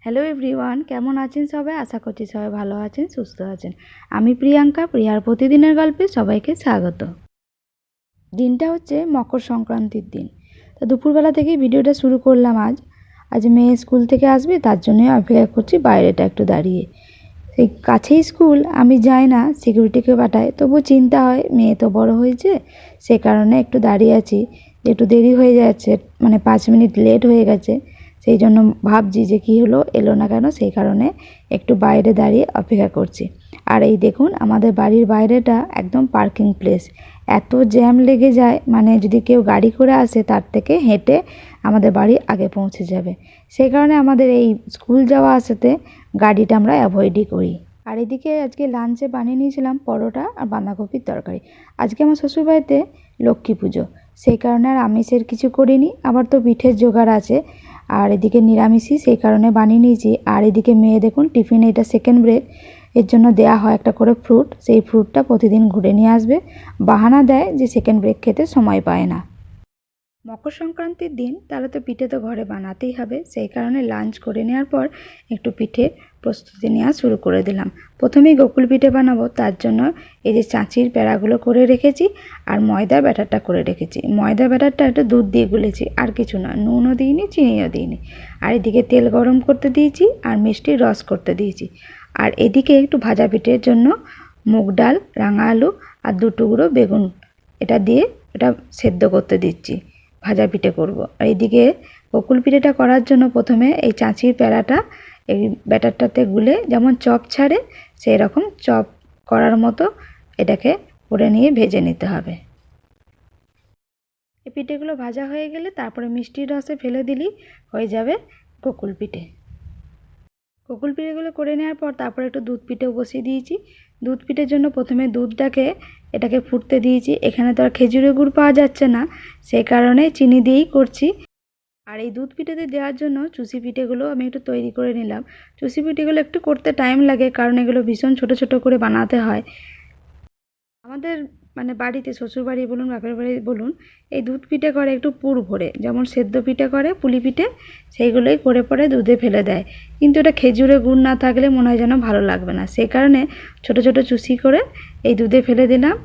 Hello everyone, কেমন আছেন সবাই? আশা করছি সবাই ভালো আছেন, সুস্থ আছেন। আমি প্রিয়াঙ্কা, প্রিয়ার প্রতিদিনের গল্পে সবাইকে স্বাগত। দিনটা হচ্ছে মকর সংক্রান্তির দিন। তো দুপুরবেলা থেকেই ভিডিওটা শুরু করলাম। আজ মেয়ে স্কুল থেকে আসবে, তার জন্যই অপেক্ষা করছি বাইরেটা একটু দাঁড়িয়ে। সেই কাছেই স্কুল, আমি যাই না, সিকিউরিটিকে পাঠাই, তবু চিন্তা হয় মেয়ে তো বড় হয়েছে, সে কারণে একটু দাঁড়িয়ে আছি। একটু দেরি হয়ে যাচ্ছে, মানে 5 মিনিট লেট হয়ে গেছে, সেই জন্য ভাবছি যে কী হলো, এলো না কেন, সেই কারণে একটু বাইরে দাঁড়িয়ে অপেক্ষা করছি। আর এই দেখুন, আমাদের বাড়ির বাইরেটা একদম পার্কিং প্লেস। এত জ্যাম লেগে যায়, মানে যদি কেউ গাড়ি করে আসে তার থেকে হেঁটে আমাদের বাড়ি আগে পৌঁছে যাবে। সেই কারণে আমাদের এই স্কুল যাওয়া আসাতে গাড়িটা আমরা অ্যাভয়েডই করি। আর এদিকে আজকে লাঞ্চে বানিয়ে নিয়েছিলাম পরোটা আর বাঁধাকপির তরকারি। আজকে আমার শ্বশুরবাড়িতে লক্ষ্মী পুজো, সেই কারণে আর আমিষের কিছু করিনি। আবার তো পিঠের জোগাড় আছে, আর এদিকে নিরামিষই, সেই কারণে বানিয়ে নিয়েছি। আর এদিকে মেয়ে দেখুন টিফিনে, এটা সেকেন্ড ব্রেক, এর জন্য দেয়া হয় একটা করে ফ্রুট। সেই ফ্রুটটা প্রতিদিন ঘুরে নিয়ে আসবে, বাহানা দেয় যে সেকেন্ড ব্রেক খেতে সময় পায় না। মকর সংক্রান্তির দিন তাহলে তো পিঠে তো ঘরে বানাতেই হবে, সেই কারণে লাঞ্চ করে নেওয়ার পর একটু পিঠে প্রস্তুতি নেওয়া শুরু করে দিলাম। প্রথমেই গোকুল পিঠে বানাবো, তার জন্য এই যে চাঁচির প্যাড়াগুলো করে রেখেছি আর ময়দার ব্যাটারটা করে রেখেছি। ময়দার ব্যাটারটা একটু দুধ দিয়ে গুলেছি, আর কিছু না, নুনও দিইনি, চিনিও দিইনি। আর এদিকে তেল গরম করতে দিয়েছি আর মিষ্টির রস করতে দিয়েছি। আর এদিকে একটু ভাজা পিঠের জন্য মুগ ডাল, রাঙা আলু আর 2 টুকরো বেগুন এটা দিয়ে এটা সেদ্ধ করতে দিচ্ছি, ভাজা পিঠে করব। আর এইদিকে গোকুল পিঠেটা করার জন্য প্রথমে এই চাঁচির প্যাড়াটা এই ব্যাটারটাতে গুলে যেমন চপ ছাড়ে, সেই রকম চপ করার মতো এটাকে করে নিয়ে ভেজে নিতে হবে। এই পিঠেগুলো ভাজা হয়ে গেলে তারপরে মিষ্টির রসে ফেলে দিলেই হয়ে যাবে গোকুল পিঠে। গোকুল পিঠেগুলো করে নেওয়ার পর তারপরে একটু দুধ পিঠেও বসিয়ে দিয়েছি। দুধ পিঠের জন্য প্রথমে দুধটাকে এটাকে ফুটতে দিয়েছি। এখানে তো আর খেজুরের গুড় পাওয়া যাচ্ছে না, সেই কারণে চিনি দিয়েই করছি। আর এই দুধ পিঠেতে দেওয়ার জন্য চুষি পিঠেগুলো আমি একটু তৈরি করে নিলাম। চুষি পিঠেগুলো একটু করতে টাইম লাগে, কারণ এগুলো ভীষণ ছোট ছোট করে বানাতে হয়। আমাদের মানে বাড়িতে, শ্বশুরবাড়ি বলুন বাপের বাড়ি বলুন, এই দুধ পিঠে করে একটু পুর ভরে, যেমন সেদ্ধ পিঠে করে পুলি পিঠে, সেইগুলোই করে পরে দুধে ফেলে দেয়। কিন্তু এটা খেজুরে গুড় না থাকলে মনে হয় যেন ভালো লাগবে না, সেই কারণে ছোট ছোট চুষি করে এই দুধে ফেলে দিলাম।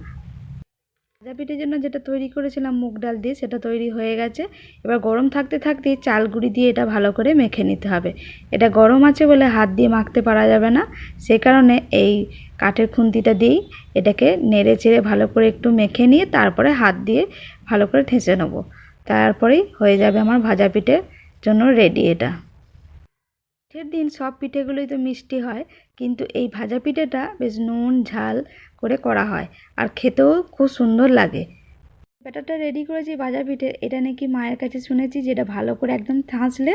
ভাজা পিঠের জন্য যেটা তৈরি করেছিলাম মুগ ডাল দিয়ে, সেটা তৈরি হয়ে গেছে। এবার গরম থাকতে থাকতেই চাল গুঁড়ি দিয়ে এটা ভালো করে মেখে নিতে হবে। এটা গরম আছে বলে হাত দিয়ে মাখতে পারা যাবে না, সেই কারণে এই কাঠের খুন্তিটা দিয়েই এটাকে নেড়ে চেড়ে ভালো করে একটু মেখে নিয়ে তারপরে হাত দিয়ে ভালো করে ঠেসে নেব। তারপরেই হয়ে যাবে আমার ভাজা পিঠের জন্য রেডি। এটা পিঠের দিন সব পিঠেগুলোই তো মিষ্টি হয়, কিন্তু এই ভাজা পিঠেটা বেশ নুন ঝাল করে করা হয়, আর খেতেও খুব সুন্দর লাগে। ব্যাটারটা রেডি করেছি ভাজা পিঠের, এটা নাকি মায়ের কাছে শুনেছি যেটা ভালো করে একদম ঠাসলে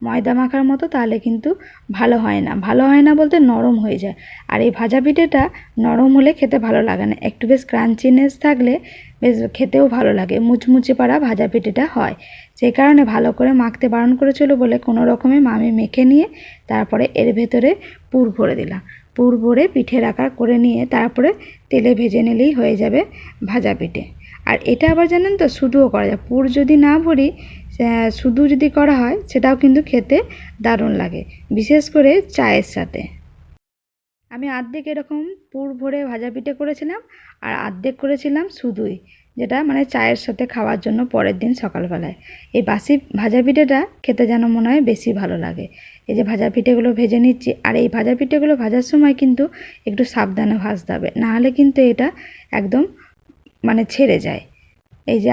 ময়দা মাখার মতো, তাহলে কিন্তু ভালো হয় না। ভালো হয় না বলতে নরম হয়ে যায়। আর এই ভাজা পিঠেটা নরম হলে খেতে ভালো লাগে না, একটু বেশ ক্রাঞ্চিনেস থাকলে বেশ খেতেও ভালো লাগে, মুচমুচে পাড়া ভাজা পিঠেটা হয়। সেই কারণে ভালো করে মাখতে বারণ করেছিল বলে কোনো রকমে আমি মেখে নিয়ে তারপরে এর ভেতরে পুর ভরে দিলাম। পুর ভরে পিঠের আকার করে নিয়ে তারপরে তেলে ভেজে নিলেই হয়ে যাবে ভাজা পিঠে। আর এটা আবার জানেন তো, শুধুও করা যায়। পুর যদি না ভরি, শুধু যদি করা হয়, সেটাও কিন্তু খেতে দারুণ লাগে, বিশেষ করে চায়ের সাথে। আমি অর্ধেক এরকম পুর ভরে ভাজা পিঠে করেছিলাম, আর অর্ধেক করেছিলাম শুধুই, যেটা মানে চায়ের সাথে খাওয়ার জন্য পরের দিন সকালবেলায়। এই বাসি ভাজা পিঠেটা খেতে যেন মনে হয় বেশি ভালো লাগে। এই যে ভাজা পিঠেগুলো ভেজে নিচ্ছি, আর এই ভাজা পিঠেগুলো ভাজার সময় কিন্তু একটু সাবধানে ভাজতে হবে, নাহলে কিন্তু এটা একদম মানে ছেড়ে যায়। এই যে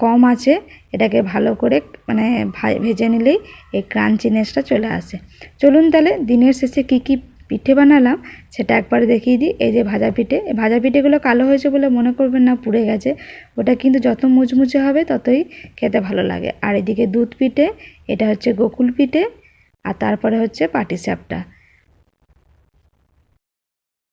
কম আছে, এটাকে ভালো করে মানে ভেজে নিলেই এই ক্রাঞ্চিনেসটা চলে আসে। চলুন তাহলে দিনের শেষে কি কি পিঠে বানালাম সেটা একবারে দেখিয়ে দিই। এই যে ভাজা পিঠে, এই ভাজা পিঠেগুলো কালো হয়েছে বলে মনে করবেন না পুড়ে গেছে, ওটা কিন্তু যত মুচমুচে হবে ততই খেতে ভালো লাগে। আর এদিকে দুধ পিঠে, এটা হচ্ছে গোকুল পিঠে, আর তারপরে হচ্ছে পাটিসাপটা।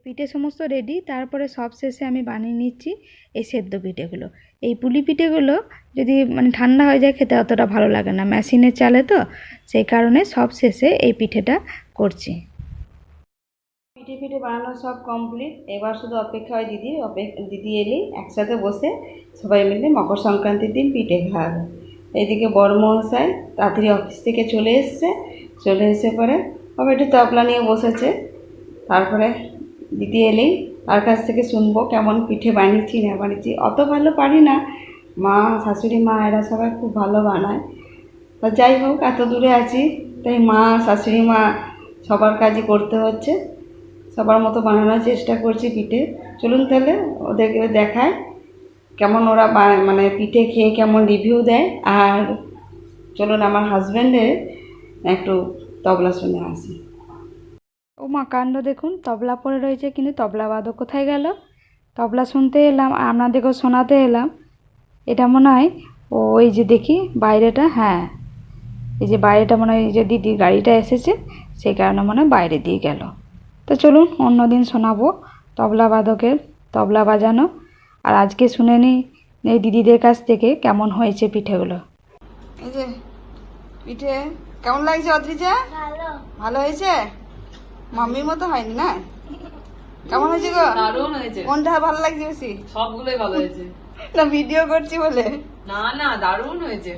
পিঠে সমস্ত রেডি, তারপরে সব শেষে আমি বানিয়ে নিচ্ছি এই সেদ্ধ পিঠেগুলো। এই পুলি পিঠেগুলো যদি মানে ঠান্ডা হয়ে যায় খেতে অতটা ভালো লাগে না, মেশিনের চালে তো, সেই কারণে সব শেষে এই পিঠেটা করছি। পিঠে পিঠে বানানো সব কমপ্লিট, এবার শুধু অপেক্ষা হয় দিদি এলেই একসাথে বসে সবাই মিলে মকর সংক্রান্তির দিন পিঠে খাওয়াবে। এইদিকে বড় মহাশয় তাড়াতাড়ি অফিস থেকে চলে এসে পরে বাবা একটু তবলা নিয়ে বসেছে। তারপরে দিদি এলেই তার কাছ থেকে শুনবো কেমন পিঠে বানিয়েছি না বানিয়েছি। অত ভালো পারি না, মা শাশুড়ি মা এরা সবাই খুব ভালো বানায়। তা যাই হোক, এত দূরে আছি তাই মা শাশুড়ি মা সবার কাজই করতে হচ্ছে, সবার মতো বানানোর চেষ্টা করছি পিঠে। চলুন তাহলে ওদেরকে দেখায় কেমন ওরা মানে পিঠে খেয়ে কেমন রিভিউ দেয়। আর চলুন আমার হাজব্যান্ডের একটু তবলা শুনে আসি। ও মা কাণ্ড দেখুন, তবলা পড়ে রয়েছে কিন্তু তবলা বাদক কোথায় গেল? তবলা শুনতে এলাম, আপনাদেরকেও শোনাতে এলাম। এটা মনে হয় ওই যে দেখি বাইরেটা, হ্যাঁ এই যে বাইরেটা মনে হয় এই যে দিদির গাড়িটা এসেছে, সেই কারণে মনে হয় বাইরে দিয়ে গেল। তো চলুন অন্যদিন শোনাবো তবলা বাদকের তবলা বাজানো। আর আজকে শুনে নিই এই দিদিদের কাছ থেকে কেমন হয়েছে পিঠেগুলো। এই যে পিঠে কেমন লাগছে অদ্রিজা? ভালো হয়েছে? মাম্মির মতো হয়নি না? কেমন হয়েছে গো? দারুণ হয়েছে। কোনটা ভালো লাগছে বেশি? সবগুলোই ভালো হয়েছে। না ভিডিও করছি বলে? না না, দারুণ হয়েছে।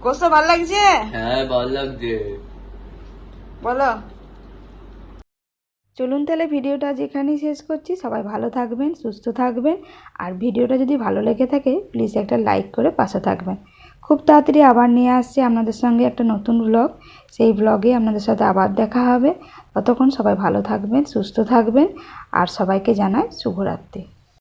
কোসো ভালো লাগছে? হ্যাঁ ভালো লাগছে। বলো। চলুন তাহলে ভিডিওটা যেখানেই শেষ করছি। সবাই ভালো থাকবেন, সুস্থ থাকবেন। আর ভিডিওটা যদি ভালো লেগে থাকে প্লিজ একটা লাইক করে পাশে থাকবেন। খুব তাড়াতাড়ি আবার নিয়ে আসছি আপনাদের সঙ্গে একটা নতুন ব্লগ। সেই ব্লগে আপনাদের সাথে আবার দেখা হবে। ততক্ষণ সবাই ভালো থাকবেন, সুস্থ থাকবেন। আর সবাইকে জানাই শুভরাত্রি।